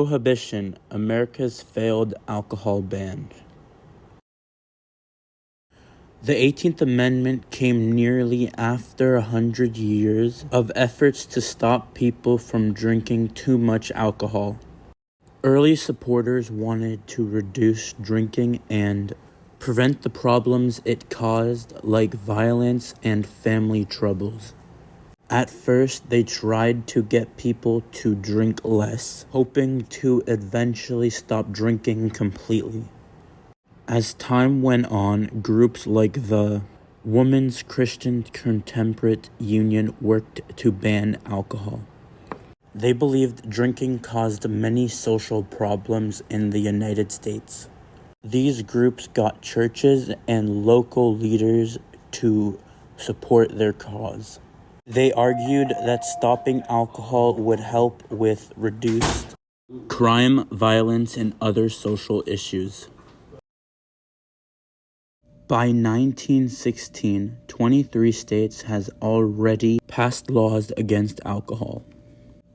Prohibition America's failed alcohol ban. The 18th Amendment came nearly after 100 years of efforts to stop people from drinking too much alcohol. Early supporters wanted to reduce drinking and prevent the problems it caused, like violence and family troubles. At first, they tried to get people to drink less, hoping to eventually stop drinking completely. As time went on, groups like the Women's Christian Contemperate Union worked to ban alcohol. They believed drinking caused many social problems in the United States. These groups got churches and local leaders to support their cause. They argued that stopping alcohol would help with reduced crime, violence, and other social issues. By 1916, 23 states has already passed laws against alcohol.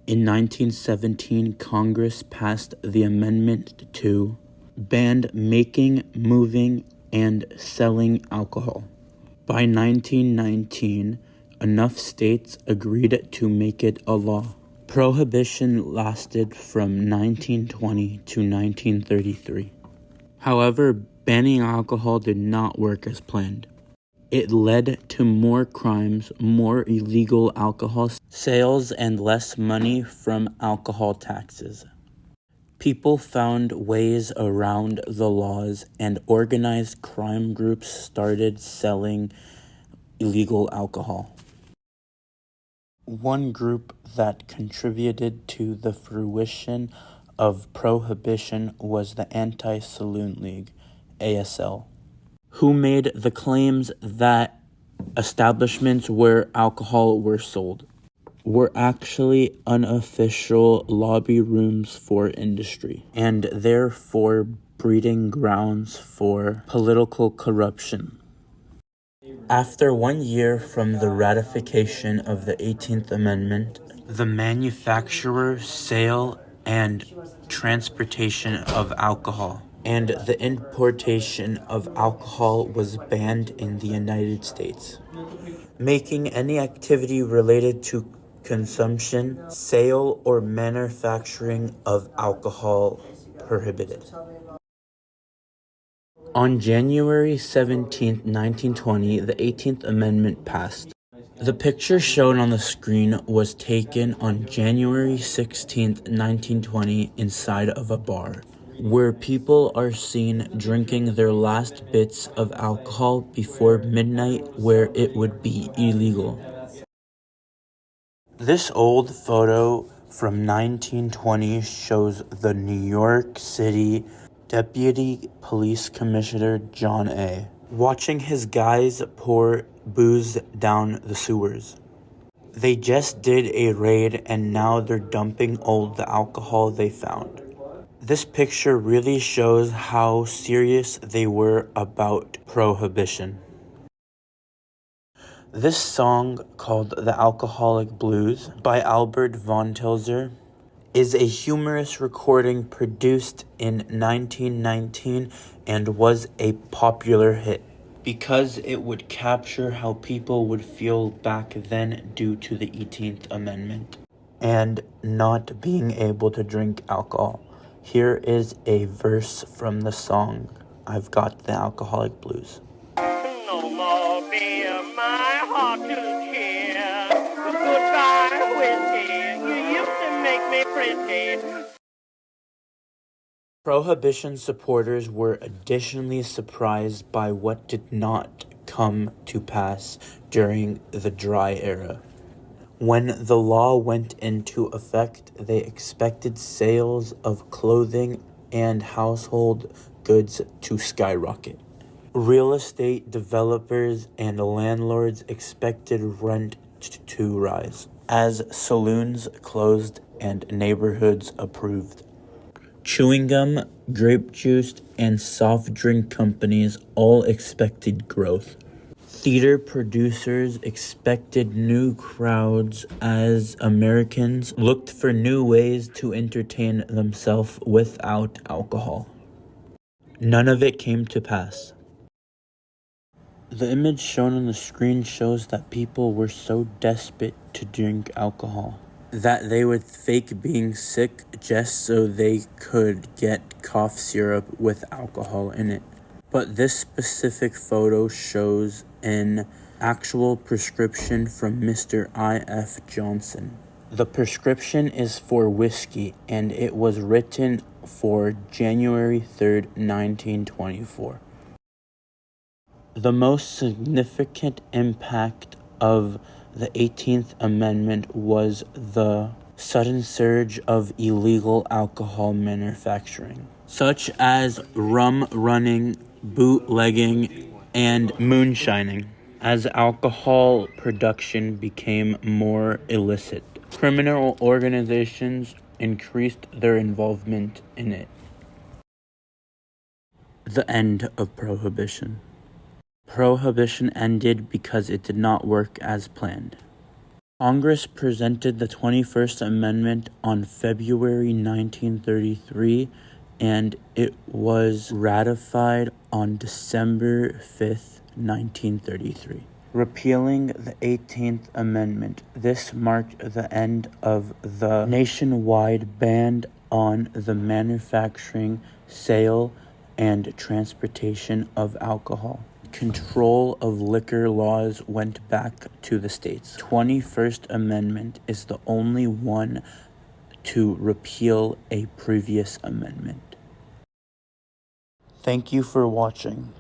In 1917, Congress passed the amendment to ban making, moving, and selling alcohol. By 1919, enough states agreed to make it a law. Prohibition lasted from 1920 to 1933. However, banning alcohol did not work as planned. It led to more crimes, more illegal alcohol sales, and less money from alcohol taxes. People found ways around the laws, and organized crime groups started selling illegal alcohol. One group that contributed to the fruition of Prohibition was the Anti-Saloon League, ASL, who made the claims that establishments where alcohol were sold were actually unofficial lobby rooms for industry, and therefore breeding grounds for political corruption. After 1 year from the ratification of the 18th Amendment, the manufacture, sale, and transportation of alcohol and the importation of alcohol was banned in the United States, making any activity related to consumption, sale, or manufacturing of alcohol prohibited. On January 17, 1920, the 18th Amendment passed. The picture shown on the screen was taken on January 16, 1920, inside of a bar, where people are seen drinking their last bits of alcohol before midnight, where it would be illegal. This old photo from 1920 shows the New York City Deputy Police Commissioner John A. watching his guys pour booze down the sewers. They just did a raid and now they're dumping all the alcohol they found. This picture really shows how serious they were about prohibition. This song, called The Alcoholic Blues by Albert von Tilzer, is a humorous recording produced in 1919 and was a popular hit because it would capture how people would feel back then due to the 18th Amendment and not being able to drink alcohol. Here is a verse from the song, I've Got the Alcoholic Blues. No more beer, my heart to cheer. Goodbye, whiskey, you used to make me pretty. Prohibition supporters were additionally surprised by what did not come to pass during the dry era. When the law went into effect, they expected sales of clothing and household goods to skyrocket. Real estate developers and landlords expected rent to rise as saloons closed and neighborhoods approved. Chewing gum, grape juice, and soft drink companies all expected growth. Theater producers expected new crowds as Americans looked for new ways to entertain themselves without alcohol. None of it came to pass. The image shown on the screen shows that people were so desperate to drink alcohol that they would fake being sick just so they could get cough syrup with alcohol in it. But this specific photo shows an actual prescription from Mr. I.F. Johnson. The prescription is for whiskey, and it was written for January 3rd, 1924. The most significant impact of the 18th Amendment was the sudden surge of illegal alcohol manufacturing, such as rum running, bootlegging, and moonshining. As alcohol production became more illicit, criminal organizations increased their involvement in it. The end of Prohibition. Prohibition ended because it did not work as planned. Congress presented the 21st Amendment on February 1933, and it was ratified on December 5th, 1933. Repealing the 18th Amendment, this marked the end of the nationwide ban on the manufacturing, sale, and transportation of alcohol. Control of liquor laws went back to the states. 21st Amendment is the only one to repeal a previous amendment. Thank you for watching.